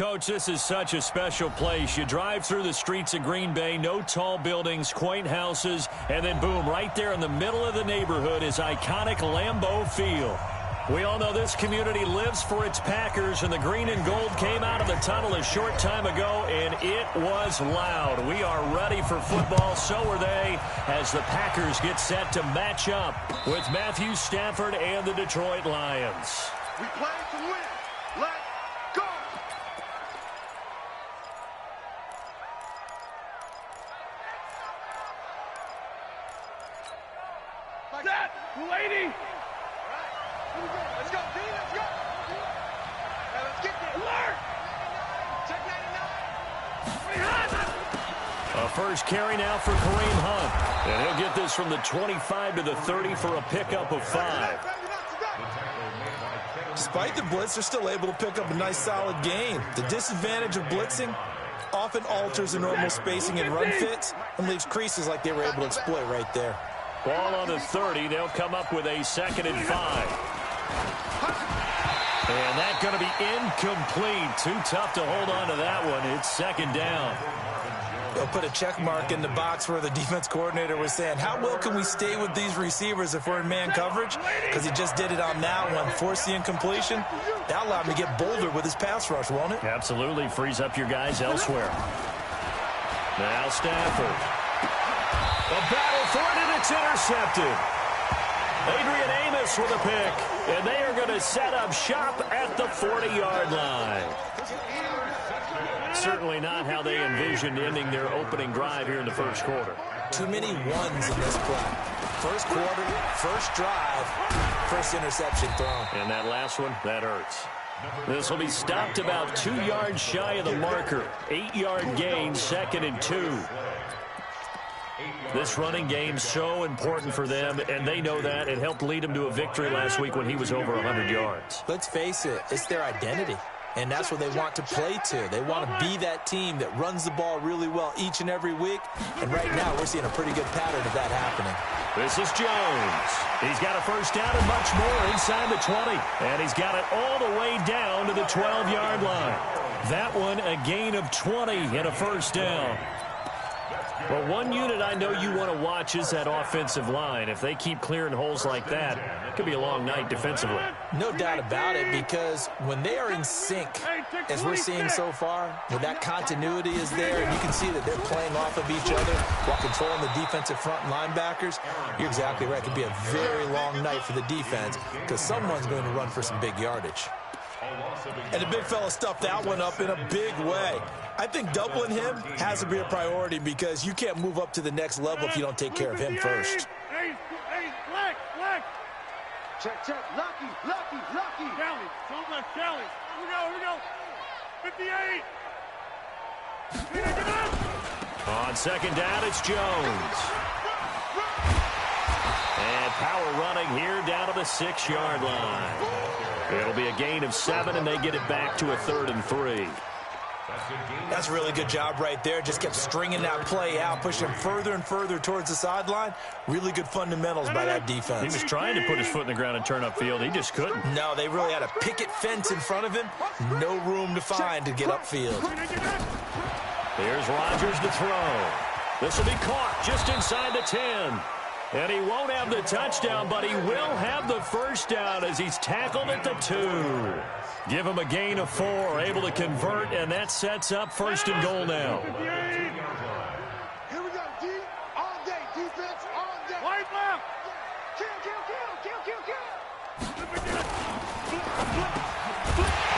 Coach, this is such a special place. You drive through the streets of Green Bay, no tall buildings, quaint houses, and then boom, right there in the middle of the neighborhood is iconic Lambeau Field. We all know this community lives for its Packers, and the green and gold came out of the tunnel a short time ago, and it was loud. We are ready for football, so are they, as the Packers get set to match up with Matthew Stafford and the Detroit Lions. We play to win. Let's go! Like that, 280. Let's go, D, let's go. Now let's get there. Alert! Check 99. A first carry now for Kareem Hunt. And he'll get this from the 25 to the 30 for a pickup of 5. Despite the blitz, they're still able to pick up a nice solid gain. The disadvantage of blitzing often alters the normal spacing and run fits and leaves creases like they were able to exploit right there. Ball on the 30. They'll come up with a 2nd and 5. And that's going to be incomplete. Too tough to hold on to that one. It's 2nd down. They'll put a check mark in the box where the defense coordinator was saying, how well can we stay with these receivers if we're in man coverage? Because he just did it on that one. Force the incompletion. That allowed him to get bolder with his pass rush, won't it? Absolutely. Frees up your guys elsewhere. Now Stafford. A battle for it, and it's intercepted. Adrian Amos with a pick, and they are going to set up shop at the 40-yard line. Certainly not how they envisioned ending their opening drive here in the first quarter. Too many ones in this play. First quarter, first drive, first interception thrown. And that last one, that hurts. This will be stopped about 2 yards shy of the marker. 8-yard gain, 2nd and 2. This running game so important for them, and they know that. It helped lead them to a victory last week when he was over 100 yards. Let's face it, it's their identity, and that's what they want to play to. They want to be that team that runs the ball really well each and every week, and right now we're seeing a pretty good pattern of that happening. This is Jones. He's got a first down and much more inside the 20, and he's got it all the way down to the 12-yard line. That one a gain of 20 and a first down. Well, one unit I know you want to watch is that offensive line. If they keep clearing holes like that, it could be a long night defensively. No doubt about it, because when they are in sync, as we're seeing so far, when that continuity is there, and you can see that they're playing off of each other while controlling the defensive front linebackers, you're exactly right. It could be a very long night for the defense because someone's going to run for some big yardage. And the big fella stuffed that one up in a big way. I think doubling him has to be a priority because you can't move up to the next level if you don't take care of him first. Check, check. Lucky. Kelly, don't let Kelly. Here we go. 58. On 2nd down, it's Jones. And power running here down to the 6-yard line. It'll be a gain of 7, and they get it back to a 3rd and 3. That's a really good job right there. Just kept stringing that play out, pushing him further and further towards the sideline. Really good fundamentals by that defense. He was trying to put his foot in the ground and turn upfield. He just couldn't. No, they really had a picket fence in front of him. No room to find to get upfield. Here's Rodgers to throw. This will be caught just inside the 10. And he won't have the touchdown, but he will have the first down as he's tackled at the 2. Give him a gain of 4, able to convert, and that sets up 1st and goal now. Here we go, D. All day, defense, all day. White left. Kill.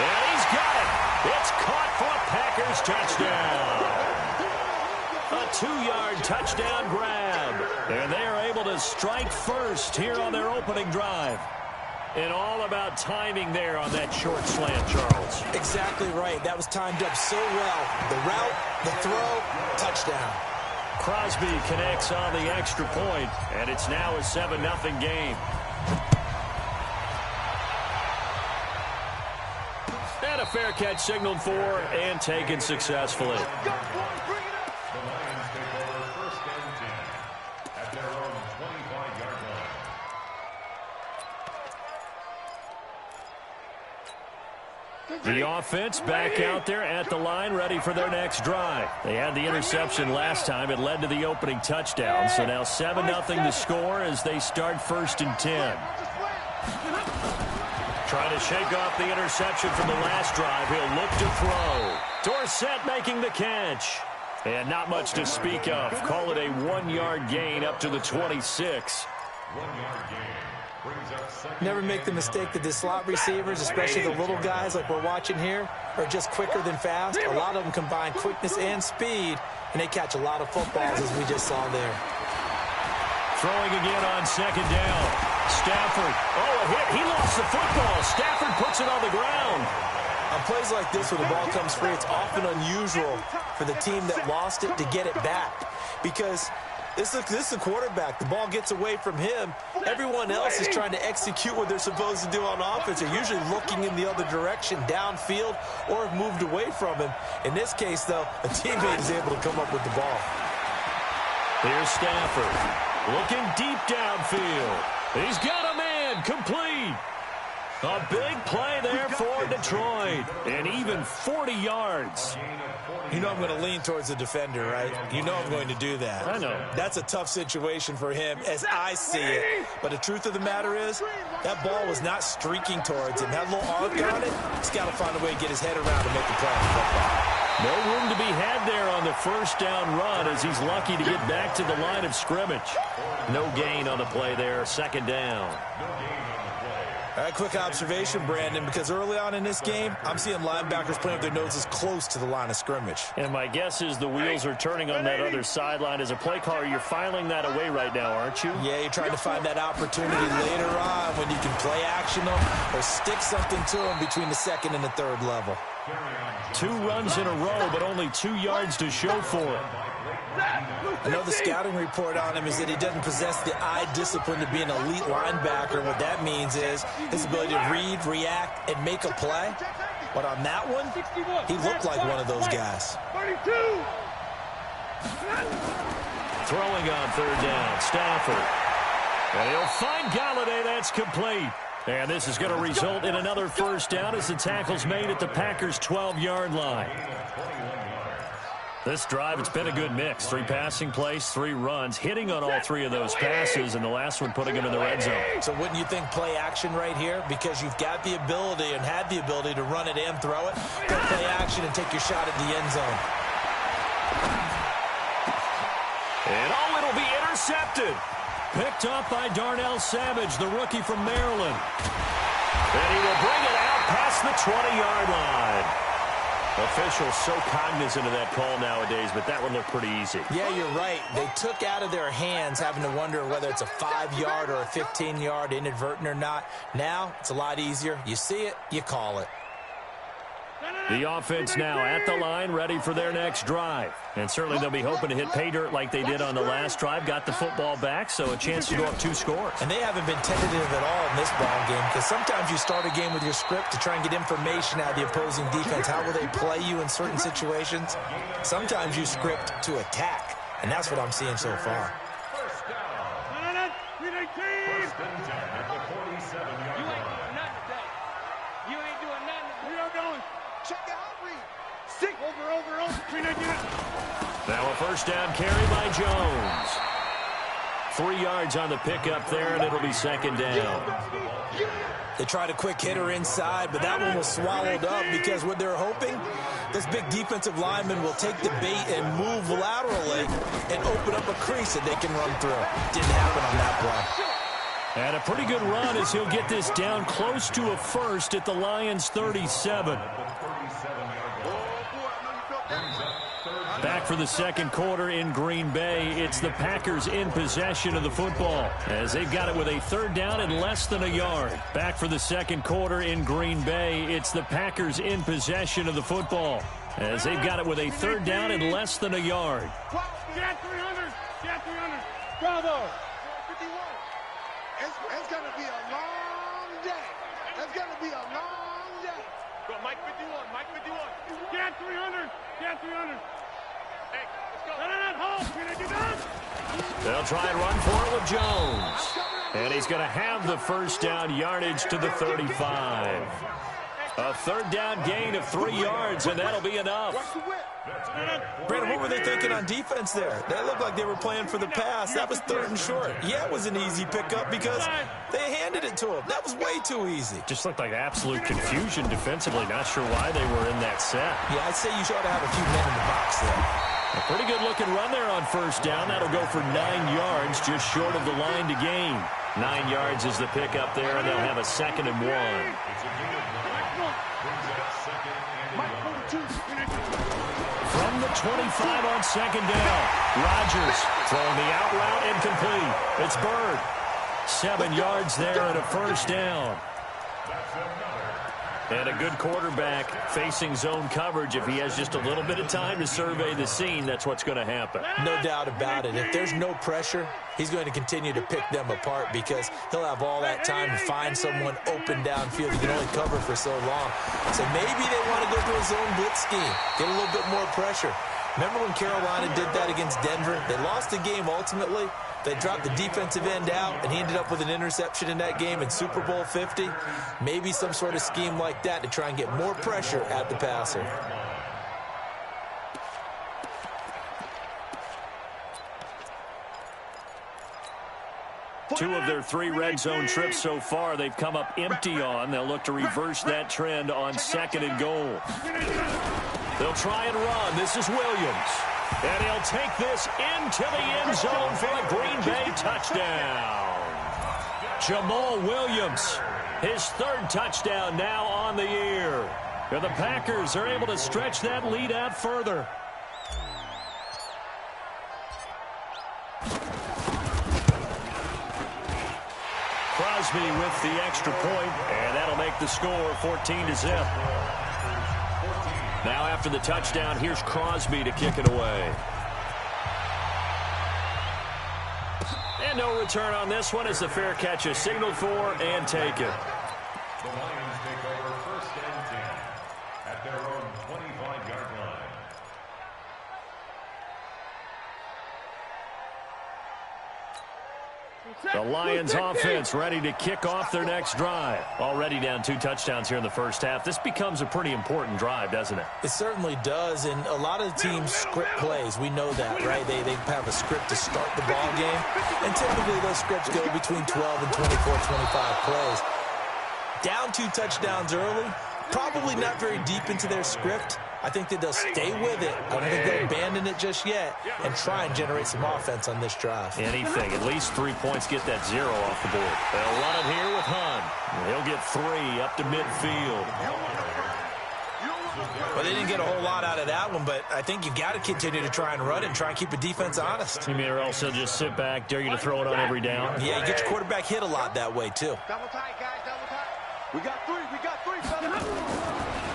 And he's got it. It's caught for a Packers touchdown. A 2-yard touchdown grab. And they are able to strike first here on their opening drive. And all about timing there on that short slant, Charles. Exactly right. That was timed up so well. The route, the throw, touchdown. Crosby connects on the extra point, and it's now a 7-0 game. And a fair catch signaled for and taken successfully. The offense back out there at the line, ready for their next drive. They had the interception last time. It led to the opening touchdown. So now 7-0 to score as they start 1st and 10. Trying to shake off the interception from the last drive. He'll look to throw. Dorsett making the catch. And not much to speak of. Call it a 1-yard gain up to the 26. Never make the mistake that the slot receivers, especially the little guys like we're watching here, are just quicker than fast. A lot of them combine quickness and speed, and they catch a lot of footballs, as we just saw there. Throwing again on 2nd down. Stafford. Oh, a hit. He lost the football. Stafford puts it on the ground. On plays like this where the ball comes free, it's often unusual for the team that lost it to get it back, because this is a quarterback. The ball gets away from him. Everyone else is trying to execute what they're supposed to do on offense. They're usually looking in the other direction, downfield, or have moved away from him. In this case, though, a teammate is able to come up with the ball. Here's Stafford looking deep downfield. He's got a man, complete. A big play there for Detroit, and even 40 yards. You know I'm going to lean towards the defender, right? You know I'm going to do that. I know. That's a tough situation for him as I see it. But the truth of the matter is, that ball was not streaking towards him. That little arc on it, he's got to find a way to get his head around and make the play on the football. No room to be had there on the 1st down run as he's lucky to get back to the line of scrimmage. No gain on the play there, 2nd down. All right, quick observation, Brandon, because early on in this game, I'm seeing linebackers playing with their noses close to the line of scrimmage. And my guess is the wheels are turning on that other sideline. As a play caller, you're filing that away right now, aren't you? Yeah, you're trying to find that opportunity later on when you can play action them or stick something to them between the 2nd and the 3rd level. 2 runs in a row, but only 2 yards to show for it. I know the scouting report on him is that he doesn't possess the eye discipline to be an elite linebacker. What that means is his ability to read, react, and make a play. But on that one, he looked like one of those guys. Throwing on 3rd down, Stafford. And he'll find Galladay. That's complete. And this is going to result in another 1st down as the tackle's made at the Packers' 12-yard line. This drive, it's been a good mix. 3 passing plays, 3 runs, hitting on all 3 of those passes, and the last one putting him in the red zone. So wouldn't you think play action right here? Because you've got the ability and had the ability to run it and throw it. Go play action and take your shot at the end zone. And oh, it'll be intercepted. Picked up by Darnell Savage, the rookie from Maryland. And he will bring it out past the 20-yard line. Officials so cognizant of that call nowadays, but that one looked pretty easy. Yeah, you're right. They took out of their hands having to wonder whether it's a 5-yard or a 15-yard, inadvertent or not. Now, it's a lot easier. You see it, you call it. The offense now at the line, ready for their next drive. And certainly they'll be hoping to hit pay dirt like they did on the last drive. Got the football back, so a chance to go up 2 scores. And they haven't been tentative at all in this ball game, because sometimes you start a game with your script to try and get information out of the opposing defense. How will they play you in certain situations? Sometimes you script to attack, and that's what I'm seeing so far. Now a 1st down carry by Jones. 3 yards on the pickup there, and it'll be 2nd down. They tried a quick hitter inside, but that one was swallowed up because what they're hoping, this big defensive lineman will take the bait and move laterally and open up a crease that they can run through. Didn't happen on that play. And a pretty good run as he'll get this down close to a 1st at the Lions' 37. Back for the 2nd quarter in Green Bay. It's the Packers in possession of the football as they've got it with a 3rd down and less than a yard. Back for the 2nd quarter in Green Bay. It's the Packers in possession of the football as they've got it with a 3rd down and less than a yard. Get 300. Get 300. Bravo. 51. It's going to be a long day. It's going to be a long day. Go, Mike 51. Mike 51. Get 300. Get 300. Hey, let's go. They'll try and run for it with Jones. And he's going to have the 1st down, yardage to the 35. A third down gain of 3 yards, and that'll be enough. Brandon, what were they thinking on defense there? They looked like they were playing for the pass. That was 3rd and short. Yeah, it was an easy pickup because they handed it to him. That was way too easy. Just looked like absolute confusion defensively. Not sure why they were in that set. Yeah, I'd say you ought to have a few men in the box there. A pretty good-looking run there on first down. That'll go for 9 yards, just short of the line to gain. 9 yards is the pickup there, and they'll have a 2nd and 1. From the 25 on 2nd down, Rodgers throwing the out route incomplete. It's Bird. 7 yards there and a first down. And a good quarterback facing zone coverage. If he has just a little bit of time to survey the scene, that's what's going to happen. No doubt about it. If there's no pressure, he's going to continue to pick them apart because he'll have all that time to find someone open downfield. He can only cover for so long. So maybe they want to go to a zone blitz scheme, get a little bit more pressure. Remember when Carolina did that against Denver? They lost the game ultimately. They dropped the defensive end out, and he ended up with an interception in that game in Super Bowl 50. Maybe some sort of scheme like that to try and get more pressure at the passer. Two of their 3 red zone trips so far, they've come up empty on. They'll look to reverse that trend on 2nd and goal. They'll try and run. This is Williams. And he'll take this into the end zone for a Green Bay touchdown. Jamal Williams, his 3rd touchdown now on the year. And the Packers are able to stretch that lead out further. Crosby with the extra point, and that'll make the score 14-0. Now after the touchdown, here's Crosby to kick it away. And no return on this one as the fair catch is signaled for and taken. The Lions take over 1st and 10 at their own 25-yard line. The Lions offense ready to kick off their next drive. Already down 2 touchdowns here in the first half. This becomes a pretty important drive, doesn't it? It certainly does, and a lot of teams script plays. We know that, right? They have a script to start the ball game, and typically those scripts go between 12 and 24, 25 plays. Down 2 touchdowns early, probably not very deep into their script. I think that they'll stay with it. I don't think they'll abandon it just yet and try and generate some offense on this drive. Anything. At least 3 points, get that 0 off the board. They'll run it here with Hunt. He'll get 3 up to midfield. Well, they didn't get a whole lot out of that one, but I think you got to continue to try and run and try and keep the defense honest. You mean, or else they'll just sit back, dare you to throw it on every down? Yeah, you get your quarterback hit a lot that way, too. Double tight, guys, double tight. We got 3, fellas.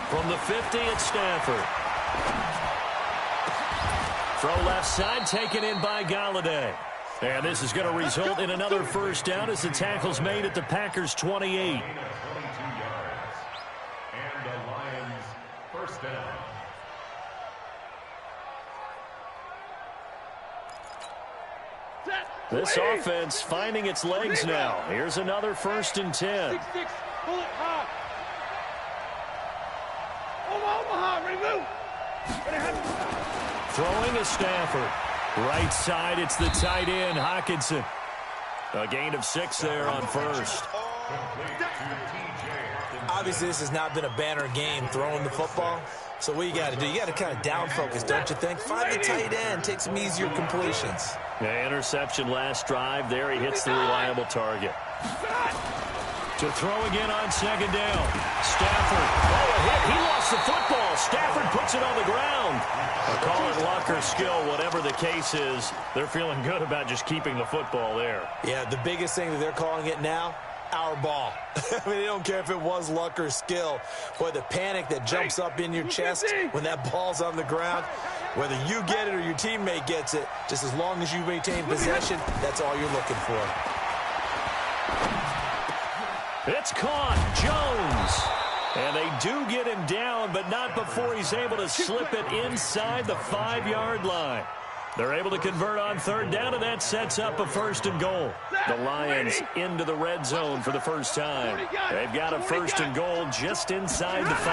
From the 50, it's Stafford. Throw left side, taken in by Galladay. And this is going to result in another first down as the tackle's made at the Packers' 28. 22 yards. And the Lions 1st down. This offense finding its legs now. Here's another 1st and 10. 6-6. Pull it high. Omaha, ready, move. Throwing is Stafford. Right side, it's the tight end, Hockenson. A gain of 6 there on first. Obviously, this has not been a banner game throwing the football. So what you got to do, you got to kind of down focus, don't you think? Find the tight end, take some easier completions. The interception last drive. There he hits the reliable target. To throw again on 2nd down. Stafford. Oh, a hit. He lost the football. Stafford puts it on the ground. Call it luck or skill, whatever the case is. They're feeling good about just keeping the football there. Yeah, the biggest thing that they're calling it now, our ball. I mean, they don't care if it was luck or skill. Boy, the panic that jumps up in your chest when that ball's on the ground, whether you get it or your teammate gets it, just as long as you maintain possession, that's all you're looking for. It's caught. Jones. And they do get him down, but not before he's able to slip it inside the 5-yard line. They're able to convert on third down, and that sets up a 1st and goal. The Lions into the red zone for the first time. They've got a 1st and goal just inside the 5.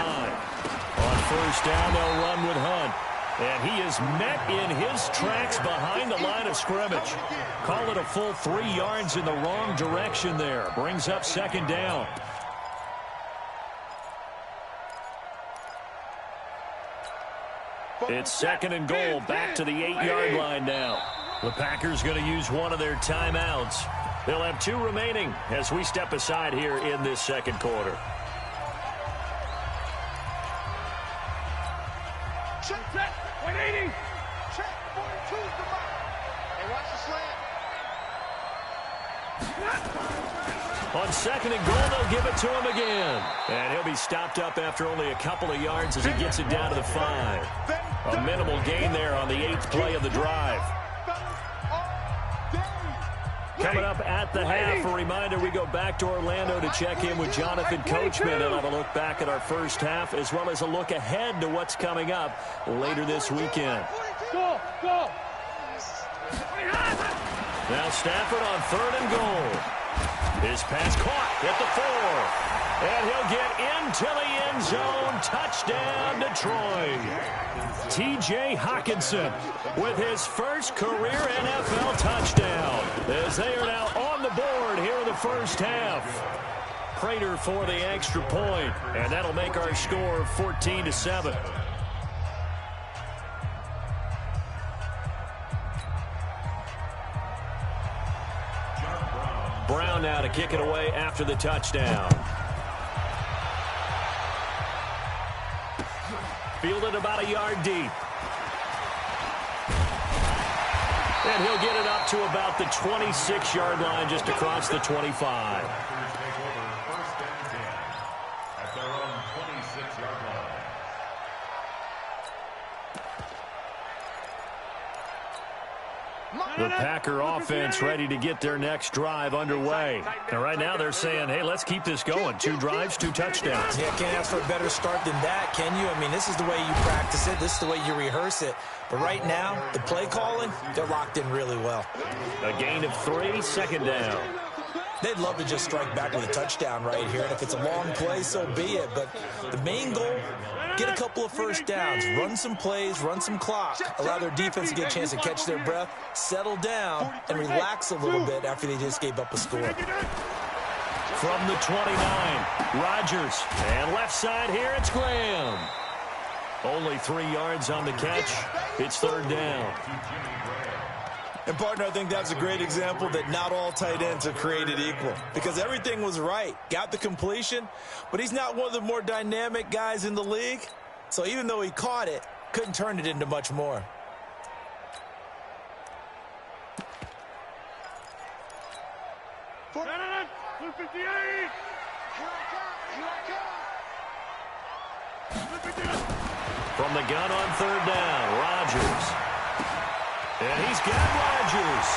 On 1st down, they'll run with Hunt. And he is met in his tracks behind the line of scrimmage. Call it a full 3 yards in the wrong direction there. Brings up 2nd down. It's 2nd and goal, back to the 8-yard line now. The Packers going to use one of their timeouts. They'll have 2 remaining as we step aside here in this 2nd quarter. Check, 180. Check, 42 is the mark. Hey, watch the slant. On 2nd and goal, they'll give it to him again. And he'll be stopped up after only a couple of yards as he gets it down to the 5. A minimal gain there on the 8th play of the drive. Coming up at the half, a reminder, we go back to Orlando to check in with Jonathan Coachman. He'll have a look back at our first half as well as a look ahead to what's coming up later this weekend. Go, go. Now Stafford on 3rd and goal. His pass caught at the 4. And he'll get into the end zone. Touchdown, Detroit. T.J. Hockenson with his first career NFL touchdown as they are now on the board here in the first half. Prater for the extra point, and that'll make our score 14-7. Brown now to kick it away after the touchdown. Fielded about a yard deep. And he'll get it up to about the 26-yard line just across the 25. Take over 1st and 10 at their own 26-yard line. The Packer offense ready to get their next drive underway. And right now they're saying, hey, let's keep this going. 2 drives, 2 touchdowns. Yeah, can't ask for a better start than that, can you? I mean, this is the way you practice it. This is the way you rehearse it. But right now, the play calling, they're locked in really well. A gain of 3, 2nd down. They'd love to just strike back with a touchdown right here. And if it's a long play, so be it. But the main goal, get a couple of first downs, run some plays, run some clock, allow their defense to get a chance to catch their breath, settle down, and relax a little bit after they just gave up a score. From the 29, Rodgers. And left side here, it's Graham. Only 3 yards on the catch. It's 3rd down. And, partner, I think that's a great example that not all tight ends are created equal because everything was right. Got the completion, but he's not one of the more dynamic guys in the league. So even though he caught it, couldn't turn it into much more. From the gun on 3rd down, Rodgers. And he's got Rodgers.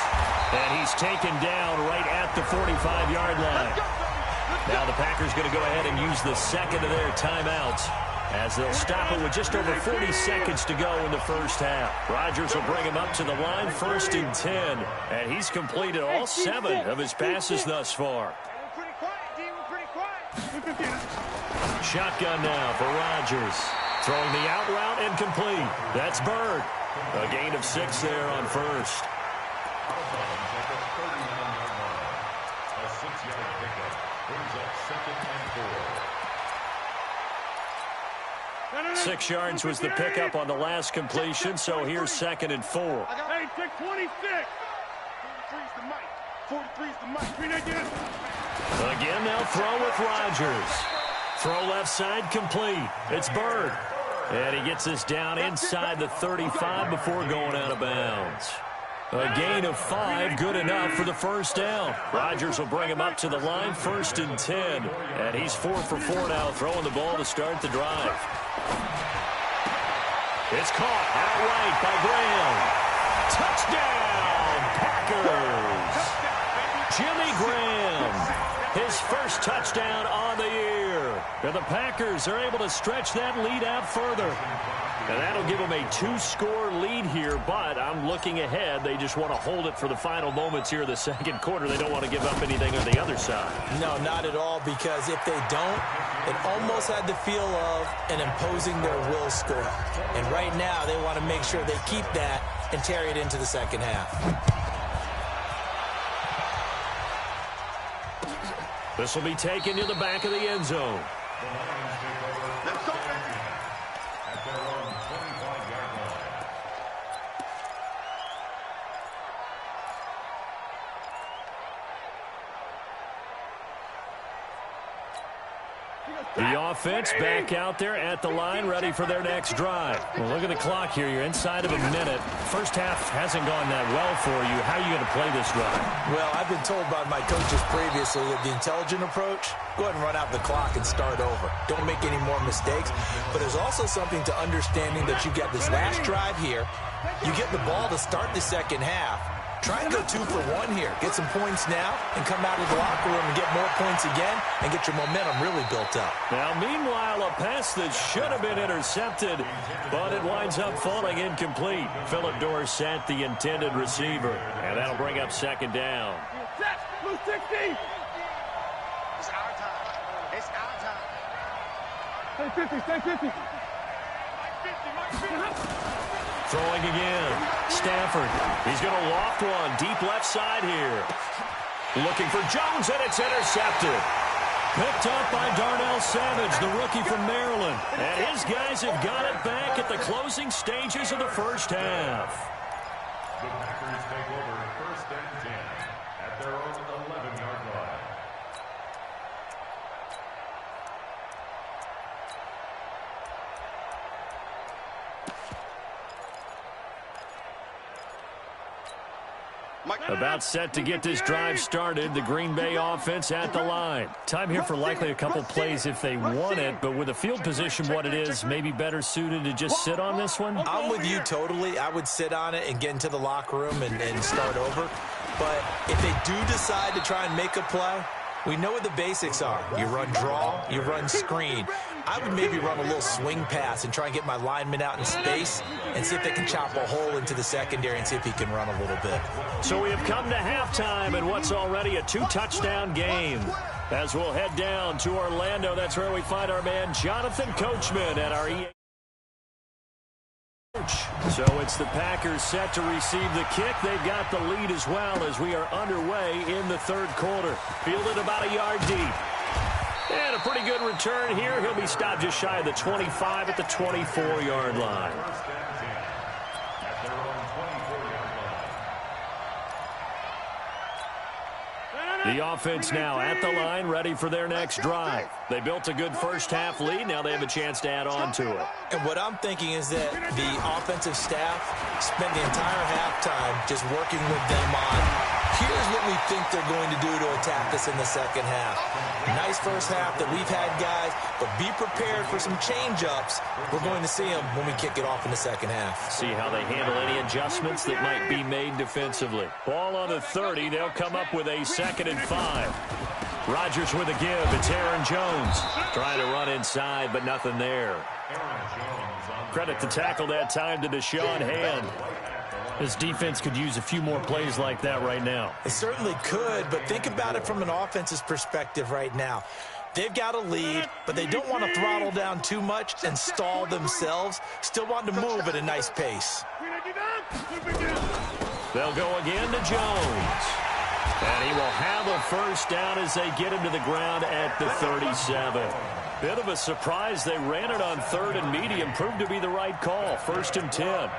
And he's taken down right at the 45-yard line. Now the Packers going to go ahead and use the 2nd of their timeouts as they'll stop it with just over 40 seconds to go in the first half. Rodgers will bring him up to the line, 1st and 10. And he's completed all 7 of his passes thus far. Shotgun now for Rodgers. Throwing the out route and complete. That's Bird. A gain of 6 there on 1st. A 6-yard pickup brings up 2nd and 4. 6 yards was the pickup on the last completion, so here's 2nd and 4. Hey, check 26. 43's the mic. Again, they'll throw with Rodgers. Throw left side complete. It's Bird. And he gets this down inside the 35 before going out of bounds. A gain of 5, good enough for the 1st down. Rodgers will bring him up to the line, 1st and 10. And he's 4 for 4 now, throwing the ball to start the drive. It's caught outright by Graham. Touchdown, Packers! Jimmy Graham, his first touchdown on the year. And the Packers are able to stretch that lead out further. And that'll give them a 2-score lead here, but I'm looking ahead. They just want to hold it for the final moments here in the second quarter. They don't want to give up anything on the other side. No, not at all, because if they don't, it almost had the feel of an imposing their will score. And right now, they want to make sure they keep that and carry it into the second half. This will be taken to the back of the end zone. The offense back out there at the line, ready for their next drive. Well, look at the clock here. You're inside of a minute. First half hasn't gone that well for you. How are you going to play this drive? Well, I've been told by my coaches previously that the intelligent approach, go ahead and run out the clock and start over. Don't make any more mistakes. But there's also something to understanding that you get this last drive here. You get the ball to start the second half. Try and go 2 for 1 here. Get some points now and come out of the locker room and get more points again and get your momentum really built up. Now, meanwhile, a pass that should have been intercepted, but it winds up falling incomplete. Phillip Dorsett, the intended receiver, and that'll bring up second down. Set. Blue 60. It's our time. It's our time. Stay 50. Stay 50. Mike 50. Throwing again. Stafford. He's going to loft one deep left side here. Looking for Jones, and it's intercepted. Picked up by Darnell Savage, the rookie from Maryland. And his guys have got it back at the closing stages of the first half. The Packers take over first and 10 at their own 11-yard line. About set to get this drive started. The Green Bay offense at the line. Time here for likely a couple plays if they want it, but with the field position what it is, maybe better suited to just sit on this one? I'm with you totally. I would sit on it and get into the locker room and start over. But if they do decide to try and make a play, we know what the basics are. You run draw, you run screen. I would maybe run a little swing pass and try and get my lineman out in space and see if they can chop a hole into the secondary and see if he can run a little bit. So we have come to halftime in what's already a 2-touchdown game. As we'll head down to Orlando, that's where we find our man Jonathan Coachman at our EA. So it's the Packers set to receive the kick. They've got the lead as well as we are underway in the third quarter. Fielded about a yard deep. And a pretty good return here. He'll be stopped just shy of the 25 at the 24-yard line. First and 10 at their own 24-yard line. The offense now at the line, ready for their next drive. They built a good first-half lead. Now they have a chance to add on to it. And what I'm thinking is that the offensive staff spent the entire halftime just working with them on, here's what we think they're going to do to attack us in the second half. Nice first half that we've had, guys, but be prepared for some change-ups. We're going to see them when we kick it off in the second half. See how they handle any adjustments that might be made defensively. Ball on the 30. They'll come up with a 2nd and 5. Rodgers with a give. It's Aaron Jones trying to run inside, but nothing there. Credit the tackle that time to Deshaun Hand. This defense could use a few more plays like that right now. It certainly could, but think about it from an offense's perspective right now. They've got a lead, but they don't want to throttle down too much and stall themselves. Still want to move at a nice pace. They'll go again to Jones. And he will have a first down as they get him to the ground at the 37. Bit of a surprise. They ran it on 3rd and medium. Proved to be the right call. 1st and 10.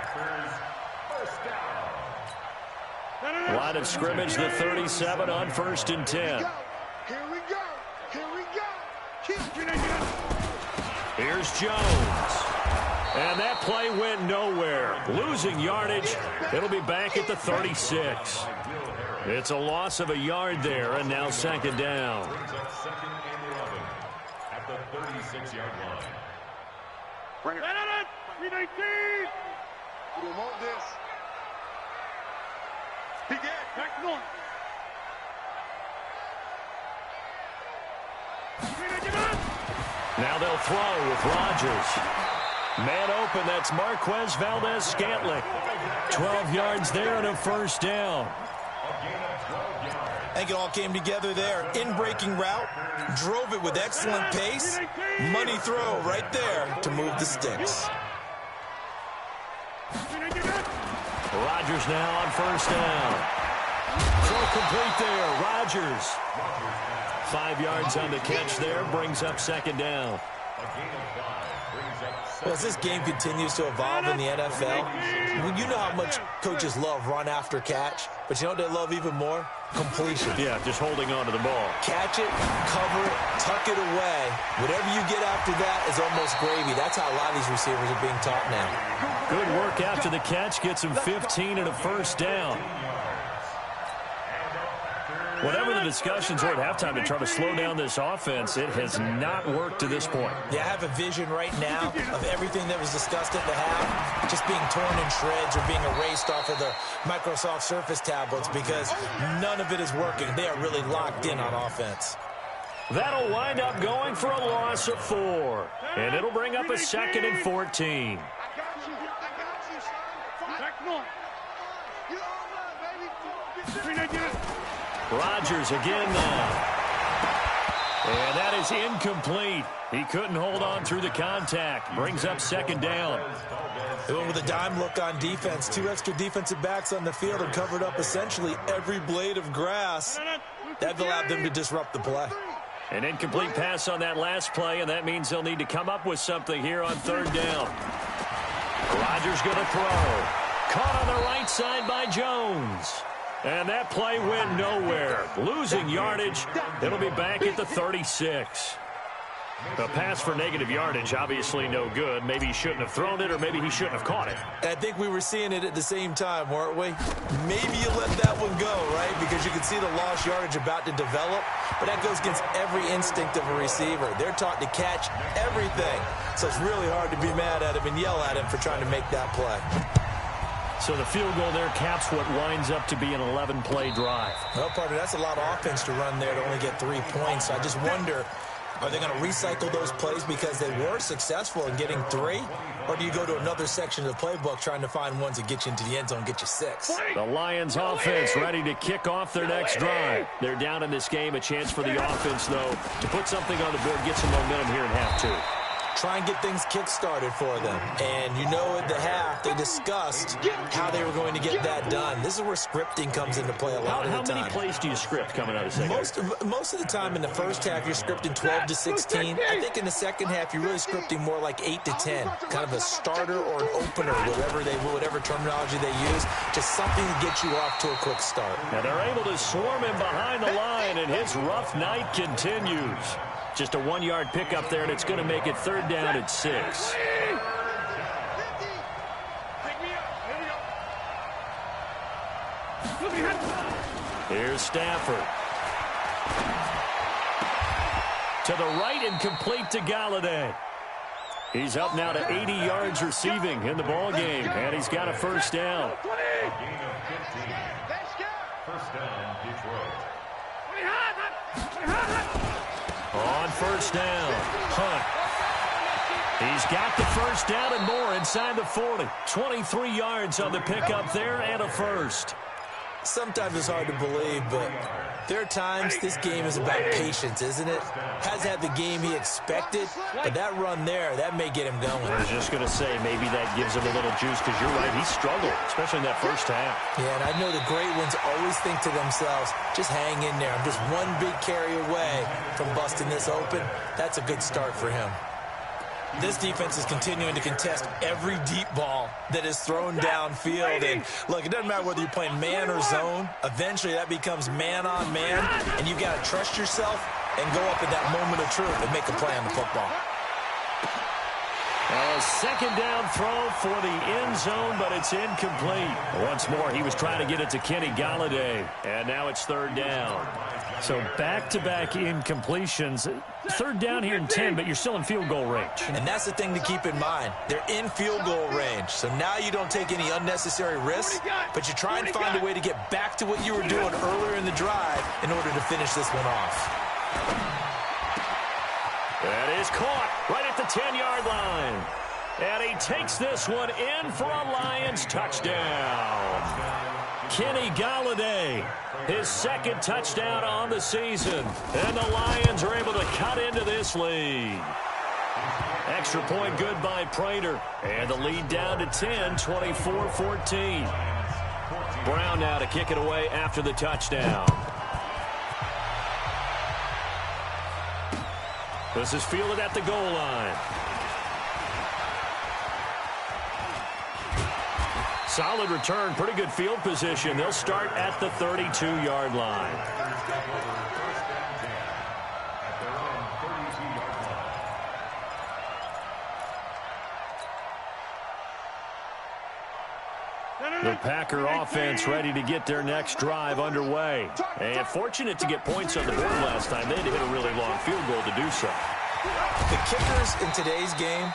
Line of scrimmage, the 37 on 1st and 10. Here we go. Here we go. Here's Jones. And that play went nowhere. Losing yardage. It'll be back at the 36. It's a loss of a yard there, and now 2nd down. Brings up 2nd and 11 at the 36-yard line. Bring it. 319. We don't want this. He did. Back north. 399. Now they'll throw with Rodgers. Man open, that's Marquez Valdez-Scantling. 12 yards there and a first down. I think it all came together there. In-breaking route, drove it with excellent pace. Money throw right there to move the sticks. Rodgers now on first down. Throw complete there, Rodgers. 5 yards on the catch there, brings up second down. Well, as this game continues to evolve in the NFL, you know how much coaches love run after catch, but you know what they love even more? Completion. Yeah, just holding on to the ball. Catch it, cover it, tuck it away. Whatever you get after that is almost gravy. That's how a lot of these receivers are being taught now. Good work after the catch, gets him 15 and a first down. Whatever the discussions were at halftime to try to slow down this offense, it has not worked to this point. Yeah, I have a vision right now of everything that was discussed at the half just being torn in shreds or being erased off of the Microsoft Surface tablets because none of it is working. They are really locked in on offense. That'll wind up going for a loss of 4. And it'll bring up a 2nd and 14. Rodgers again now. And that is incomplete. He couldn't hold on through the contact. Brings up second down. They went with a dime look on defense. 2 extra defensive backs on the field and covered up essentially every blade of grass. That allowed them to disrupt the play. An incomplete pass on that last play, and that means they'll need to come up with something here on third down. Rodgers going to throw. Caught on the right side by Jones. And that play went nowhere. Losing yardage. It'll be back at the 36. A pass for negative yardage, obviously no good. Maybe he shouldn't have thrown it, or maybe he shouldn't have caught it. I think we were seeing it at the same time, weren't we? Maybe you let that one go, right? Because you can see the lost yardage about to develop. But that goes against every instinct of a receiver. They're taught to catch everything. So it's really hard to be mad at him and yell at him for trying to make that play. So the field goal there caps what winds up to be an 11-play drive. Well, partner, that's a lot of offense to run there to only get 3 points. I just wonder, are they going to recycle those plays because they were successful in getting 3? Or do you go to another section of the playbook trying to find ones that get you into the end zone and get you 6? The Lions offense ready to kick off their next drive. They're down in this game. A chance for the offense, though, to put something on the board, get some momentum here in half 2. Try and get things kick-started for them. And you know at the half, they discussed how they were going to get that done. This is where scripting comes into play a lot of the time. How many plays do you script coming out of the second? Most of the time in the first half, you're scripting 12 to 16. I think in the second half, you're really scripting more like 8 to 10. Kind of a starter or an opener, whatever terminology they use. Just something to get you off to a quick start. And they're able to swarm him behind the line, and his rough night continues. Just a 1-yard pickup there, and it's going to make it third down at 6. Here's Stafford. To the right and complete to Galladay. He's up now to 80 yards receiving in the ball game, and he's got a first down. First down, Detroit. On first down, Hunt. He's got the first down and more inside the 40. 23 yards on the pickup there and a first. Sometimes it's hard to believe, but there are times this game is about patience, isn't it? Hasn't had the game he expected, but that run there, that may get him going. I was just going to say, maybe that gives him a little juice, because you're right, he struggled, especially in that first half. Yeah, and I know the great ones always think to themselves, just hang in there. I'm just one big carry away from busting this open. That's a good start for him. This defense is continuing to contest every deep ball that is thrown downfield. And look, it doesn't matter whether you're playing man or zone. Eventually, that becomes man on man, and you've got to trust yourself and go up at that moment of truth and make a play on the football. A second down throw for the end zone, but it's incomplete. Once more, he was trying to get it to Kenny Galladay, and now it's third down. So back-to-back incompletions. Third down here in 10, but you're still in field goal range. And that's the thing to keep in mind. They're in field goal range. So now you don't take any unnecessary risks, but you try and find a way to get back to what you were doing earlier in the drive in order to finish this one off. That is caught right at the 10-yard line. And he takes this one in for a Lions touchdown. Kenny Golladay, his second touchdown on the season. And the Lions are able to cut into this lead. Extra point good by Prater. And the lead down to 10, 24-14. Brown now to kick it away after the touchdown. This is fielded at the goal line. Solid return, pretty good field position. They'll start at the 32-yard line. The Packer offense ready to get their next drive underway. And fortunate to get points on the board last time. They had to hit a really long field goal to do so. The kickers in today's game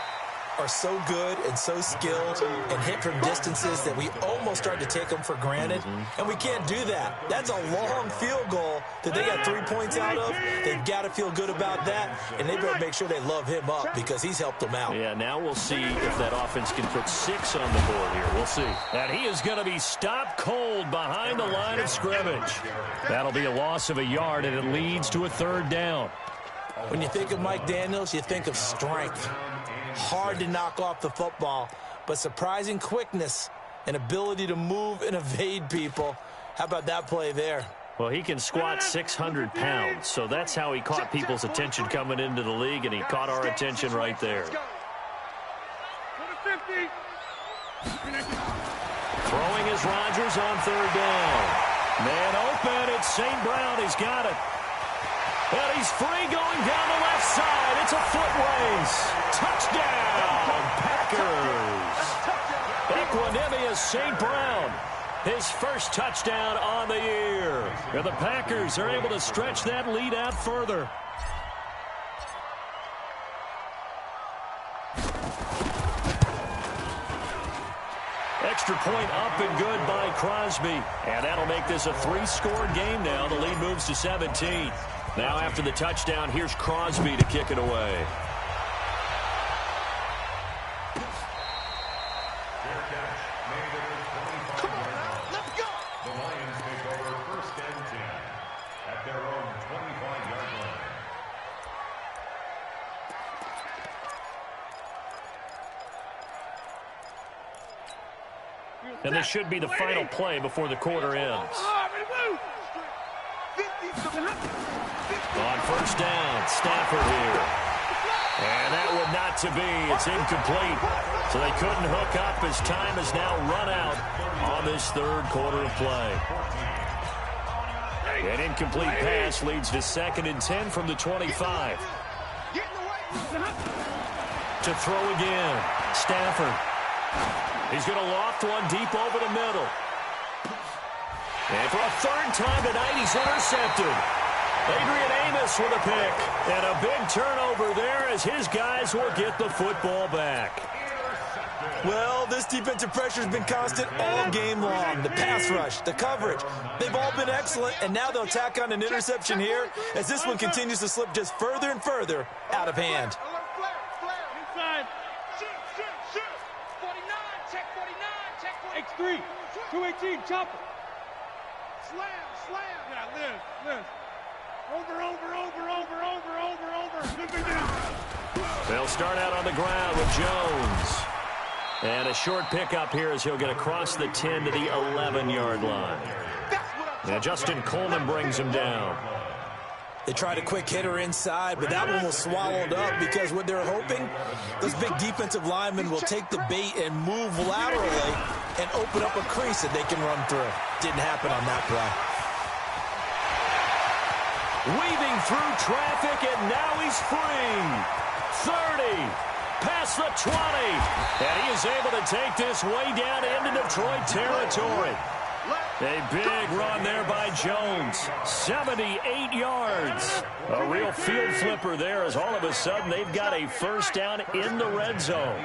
are so good and so skilled and hit from distances that we almost start to take them for granted. And we can't do that. That's a long field goal that they got 3 points out of. They've got to feel good about that, and they better make sure they love him up because he's helped them out. Yeah, now we'll see if that offense can put 6 on the board here. We'll see. And he is going to be stopped cold behind the line of scrimmage. That'll be a loss of a yard, and it leads to a 3rd down. When you think of Mike Daniels, you think of strength. Hard to knock off the football, but surprising quickness and ability to move and evade people. How about that play there? Well, he can squat 600 pounds, so that's how he caught people's attention coming into the league, and he caught our attention right there. Throwing is Rodgers on 3rd down. Man open, it's St. Brown. He's got it. And he's free going down the left side. It's a foot race. Touchdown, Packers. Equanimous St. Brown. His first touchdown on the year. And the Packers are able to stretch that lead out further. Extra point up and good by Crosby. And that'll make this a 3-score game now. The lead moves to 17. Now after the touchdown, here's Crosby to kick it away. Come on now, let's go. The Lions take over 1st and 10 at their own 25-yard line. And this should be the final play before the quarter ends. On 1st down, Stafford here. And that would not to be. It's incomplete. So they couldn't hook up as time has now run out on this 3rd quarter of play. An incomplete pass leads to 2nd and 10 from the 25. To throw again, Stafford. He's going to loft one deep over the middle. And for a 3rd time tonight, he's intercepted. Adrian Amos with a pick. And a big turnover there as his guys will get the football back. Well, this defensive pressure has been constant all game long. The pass rush, the coverage, they've all been excellent, and now they'll tack on an interception here as this one continues to slip just further and further out of hand. Inside. Shoot. 49, check 49, check 49. X3, 218, chopper. Slam. Yeah, Liz. Over. They'll start out on the ground with Jones. And a short pickup here as he'll get across the 10 to the 11-yard line. Now Justin Coleman brings him down. They tried a quick hitter inside, but that one was swallowed up because what they're hoping, those big defensive linemen will take the bait and move laterally and open up a crease that they can run through. Didn't happen on that play. Weaving through traffic, and now he's free. 30, past the 20. And he is able to take this way down into Detroit territory. A big run there by Jones. 78 yards. A real field flipper there as all of a sudden they've got a 1st down in the red zone.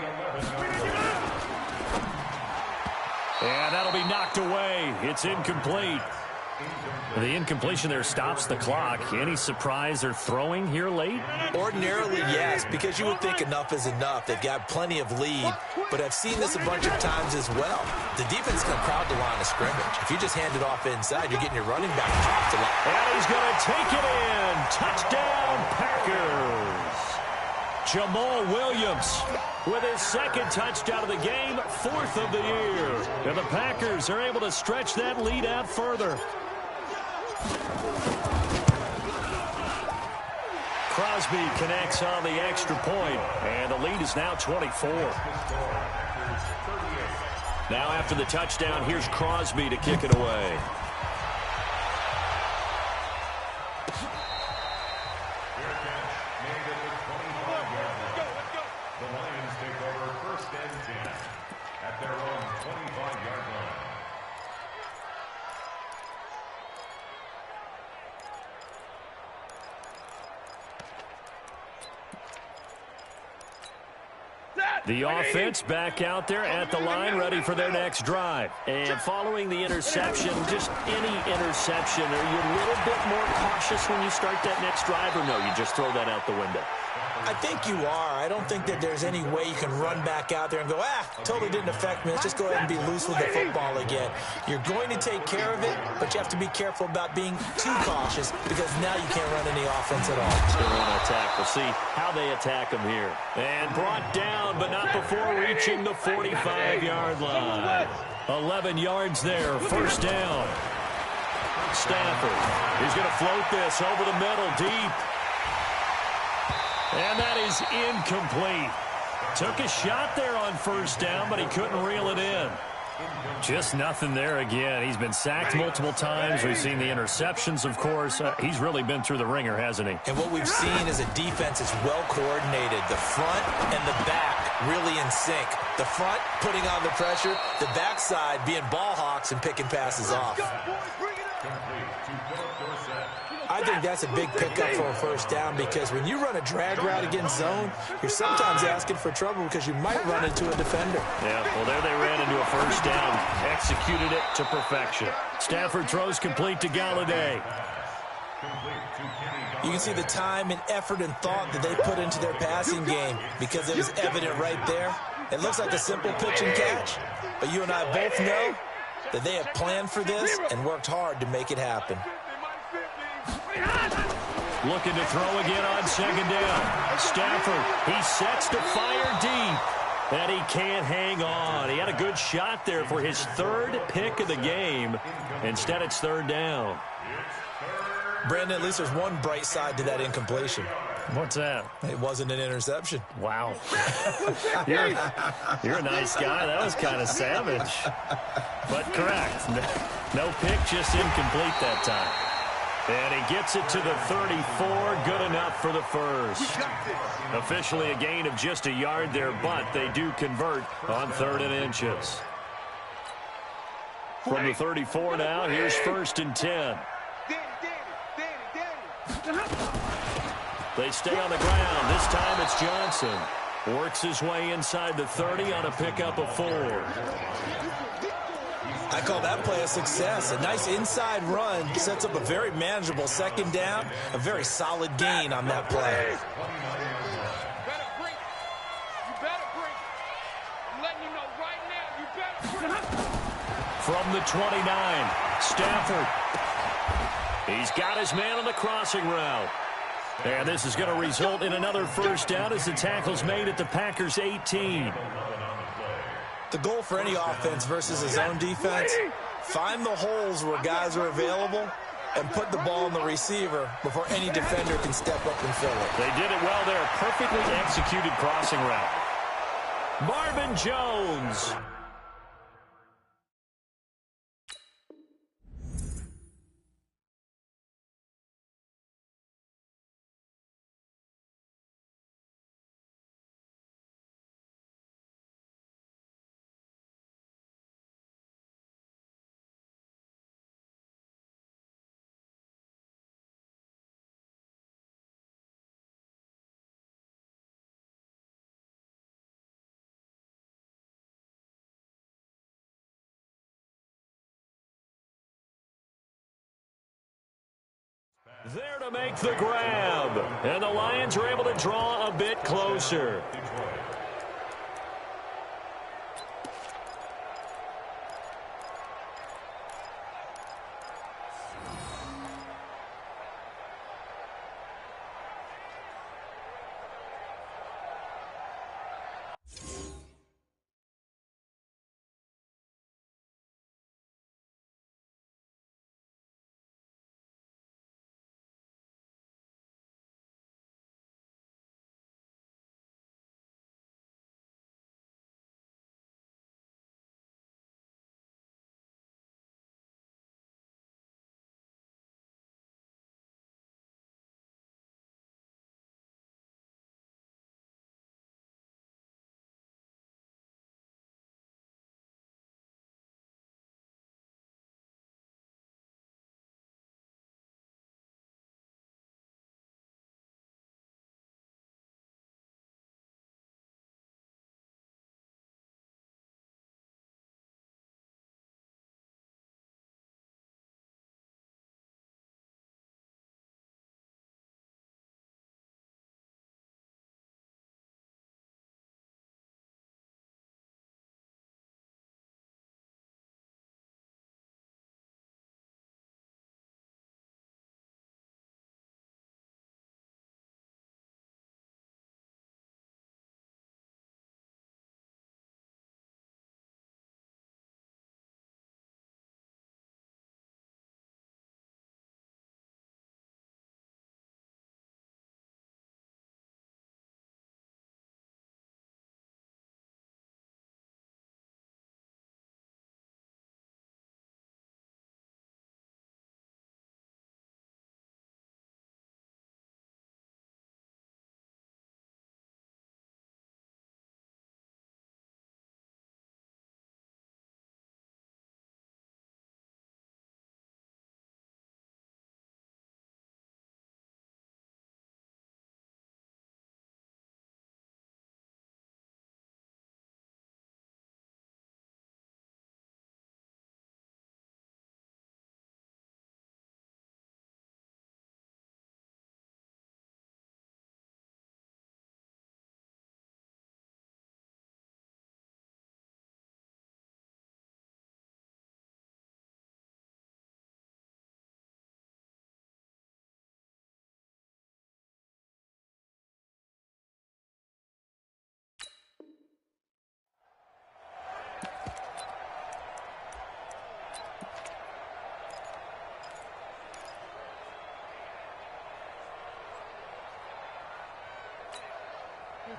And that'll be knocked away. It's incomplete. The incompletion there stops the clock. Any surprise they're throwing here late? Ordinarily, yes, because you would think enough is enough. They've got plenty of lead, but I've seen this a bunch of times as well. The defense is going to crowd the line of scrimmage. If you just hand it off inside, you're getting your running back dropped a lot. And he's going to take it in. Touchdown, Packers. Jamal Williams with his second touchdown of the game, 4th of the year. And the Packers are able to stretch that lead out further. Crosby connects on the extra point, and the lead is now 24. Now after the touchdown, here's Crosby to kick it away. The Lions take over 1st and 10 at their own 25-yard line. The offense back out there at the line, ready for their next drive. And following the interception, just any interception, are you a little bit more cautious when you start that next drive, or no, you just throw that out the window? I think you are. I don't think that there's any way you can run back out there and go, totally didn't affect me. Let's just go ahead and be loose with the football again. You're going to take care of it, but you have to be careful about being too cautious because now you can't run any offense at all. They want to attack. We'll see how they attack them here. And brought down, but not before reaching the 45-yard line. 11 yards there, 1st down. Stafford. He's going to float this over the middle, deep. And that is incomplete. Took a shot there on 1st down, but he couldn't reel it in. Just nothing there again. He's been sacked multiple times. We've seen the interceptions, of course. He's really been through the ringer, hasn't he? And what we've seen is a defense that's well coordinated. The front and the back really in sync. The front putting on the pressure, the backside being ball hawks and picking passes off. I think that's a big pickup for a 1st down because when you run a drag route against zone, you're sometimes asking for trouble because you might run into a defender. Yeah, well, there they ran into a 1st down, executed it to perfection. Stafford throws complete to Galladay. You can see the time and effort and thought that they put into their passing game because it was evident right there. It looks like a simple pitch and catch, but you and I both know that they have planned for this and worked hard to make it happen. Looking to throw again on 2nd down. Stafford, he sets to fire deep, and he can't hang on. He had a good shot there for his 3rd pick of the game. Instead, it's 3rd down. Brandon, at least there's one bright side to that incompletion. What's that? It wasn't an interception. Wow. You're a nice guy. That was kind of savage. But correct. No pick, just incomplete that time. And he gets it to the 34. Good enough for the 1st. Officially a gain of just a yard there, but they do convert on 3rd and inches. From the 34 now, here's 1st and 10. They stay on the ground. This time it's Johnson. Works his way inside the 30 on a pickup of 4. I call that play a success. A nice inside run sets up a very manageable 2nd down, a very solid gain on that play. You better bring it. I'm letting you know right now, you better bring it. From the 29, Stafford. He's got his man on the crossing route. And this is going to result in another 1st down as the tackle's made at the Packers' 18. The goal for any offense versus his own defense, find the holes where guys are available and put the ball in the receiver before any defender can step up and fill it. They did it well there. Perfectly executed crossing route. Marvin Jones. There to make the grab. And the Lions are able to draw a bit closer.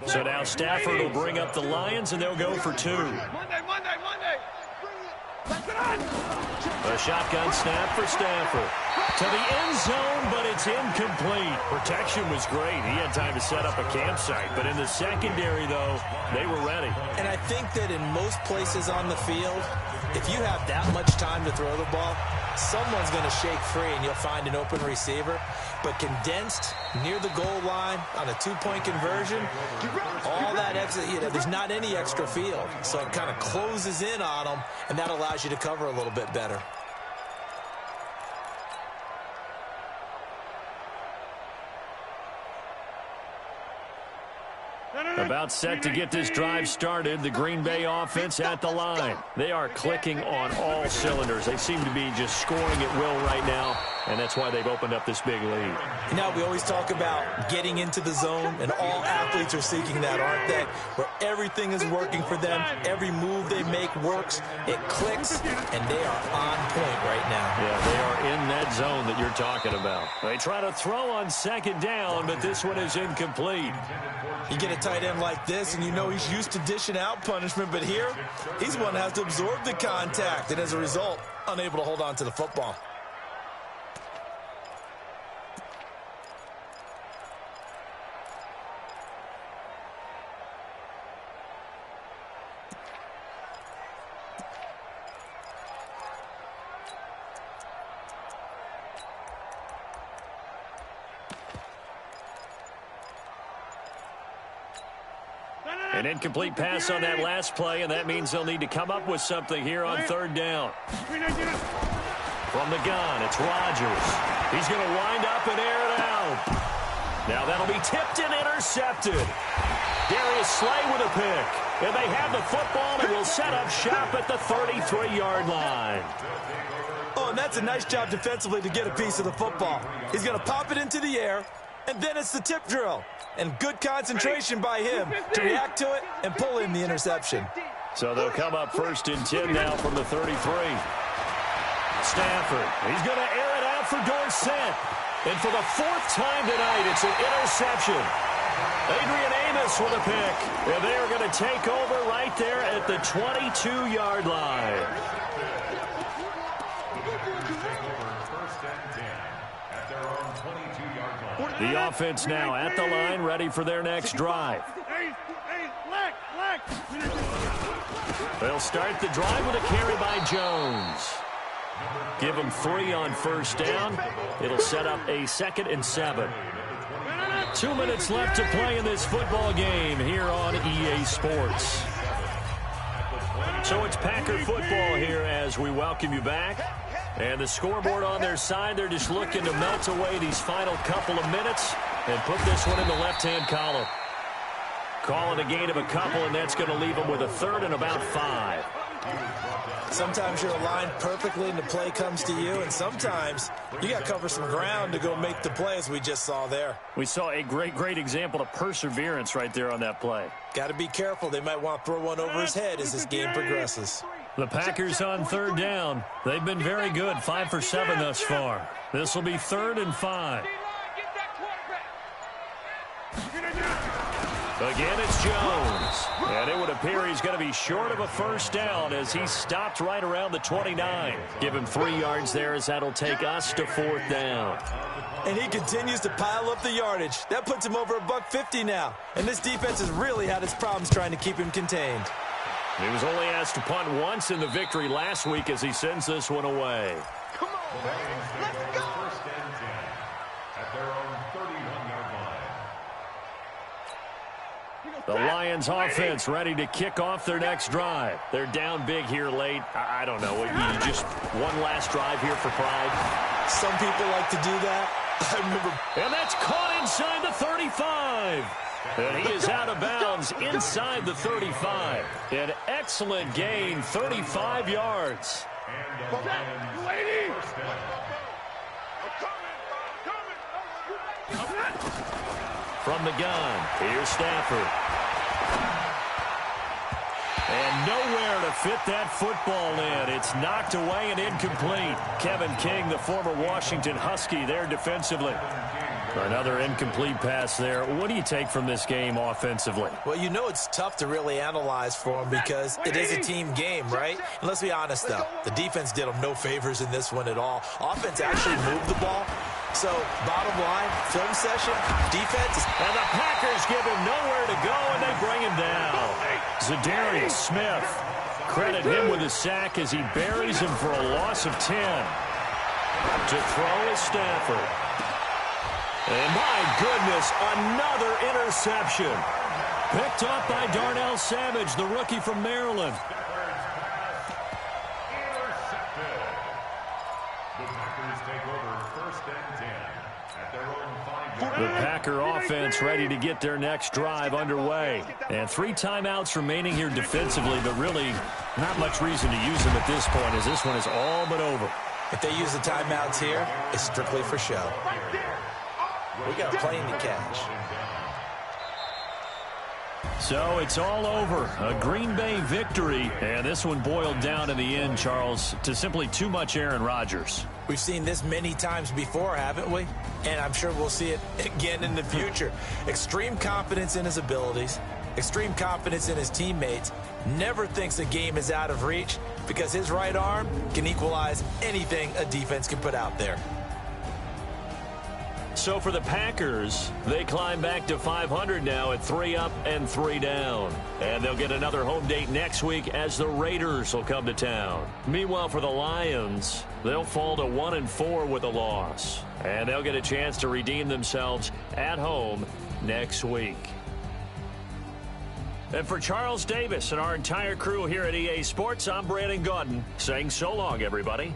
So now Stafford will bring up the Lions, and they'll go for two. Monday. A shotgun snap for Stafford. To the end zone, but it's incomplete. Protection was great. He had time to set up a campsite. But in the secondary, though, they were ready. And I think that in most places on the field, if you have that much time to throw the ball, someone's going to shake free and you'll find an open receiver. But condensed near the goal line on a two-point conversion, all that extra, there's not any extra field. So it kind of closes in on them, and that allows you to cover a little bit better. About set to get this drive started, the Green Bay offense at the line. They are clicking on all cylinders. They seem to be just scoring at will right now, and that's why they've opened up this big lead. You know, we always talk about getting into the zone, and all athletes are seeking that, aren't they? Where everything is working for them, every move they make works, it clicks, and they are on point right now. Yeah, they are in that zone that you're talking about. They try to throw on second down, but this one is incomplete. You get a tight end like this, and you know he's used to dishing out punishment, but here, he's one that has to absorb the contact, and as a result, unable to hold on to the football. An incomplete pass on that last play, and that means they'll need to come up with something here on third down. From the gun, it's Rodgers. He's going to wind up and air it out. Now that'll be tipped and intercepted. Darius Slay with a pick. And they have the football and will set up shop at the 33-yard line. Oh, and that's a nice job defensively to get a piece of the football. He's going to pop it into the air, and then it's the tip drill. And good concentration by him to react to it and pull in the interception. So they'll come up 1st and 10 now from the 33. Stafford, he's going to air it out for Dorsett. And for the 4th time tonight, it's an interception. Adrian Amos with a pick. And they're going to take over right there at the 22-yard line. The offense now at the line, ready for their next drive. They'll start the drive with a carry by Jones. Give them 3 on 1st down. It'll set up a 2nd and 7. 2 minutes left to play in this football game here on EA Sports. So it's Packer football here as we welcome you back. And the scoreboard on their side, they're just looking to melt away these final couple of minutes and put this one in the left-hand column. Call it a gain of a couple, and that's going to leave them with a 3rd and about 5. Sometimes you're aligned perfectly and the play comes to you, and sometimes you got to cover some ground to go make the play, as we just saw there. We saw a great example of perseverance right there on that play. Got to be careful. They might want to throw one over his head as this game progresses. The Packers on 3rd down. They've been very good, 5 for 7 thus far. This will be 3rd and 5. Again, it's Jones. And it would appear he's going to be short of a 1st down as he stopped right around the 29. Give him 3 yards there as that'll take us to 4th down. And he continues to pile up the yardage. That puts him over $150 now. And this defense has really had its problems trying to keep him contained. He was only asked to punt once in the victory last week as he sends this one away. Come on, man. Let's go. 1st and 10 at their own 31-yard line. The Lions offense ready to kick off their next drive. They're down big here late. I don't know. You just one last drive here for pride. Some people like to do that. I remember. And that's caught inside the 35. And he is out of bounds inside the 35. An excellent gain, 35 yards. Lady! From the gun, here's Stafford. And nowhere to fit that football in. It's knocked away and incomplete. Kevin King, the former Washington Husky, there defensively. Another incomplete pass there. What do you take from this game offensively? Well, you know it's tough to really analyze for them because it is a team game, right? And let's be honest, though. The defense did them no favors in this one at all. Offense actually moved the ball. So, bottom line, film session, defense. And the Packers give him nowhere to go, and they bring him down. Zadarius Smith. Credit him with a sack as he buries him for a loss of 10. To throw is Stafford. And my goodness, another interception. Picked up by Darnell Savage, the rookie from Maryland. Intercepted. The Packers take over 1st and 10 at their own 5-yard line. The Packer offense ready to get their next drive underway. And 3 timeouts remaining here defensively, but really not much reason to use them at this point as this one is all but over. If they use the timeouts here, it's strictly for show. We got a plane to catch. So it's all over. A Green Bay victory. And this one boiled down in the end, Charles, to simply too much Aaron Rodgers. We've seen this many times before, haven't we? And I'm sure we'll see it again in the future. Extreme confidence in his abilities. Extreme confidence in his teammates. Never thinks a game is out of reach because his right arm can equalize anything a defense can put out there. So for the Packers, they climb back to 500 now at 3 up and 3 down. And they'll get another home date next week as the Raiders will come to town. Meanwhile, for the Lions, they'll fall to 1-4 with a loss. And they'll get a chance to redeem themselves at home next week. And for Charles Davis and our entire crew here at EA Sports, I'm Brandon Gaudin saying so long, everybody.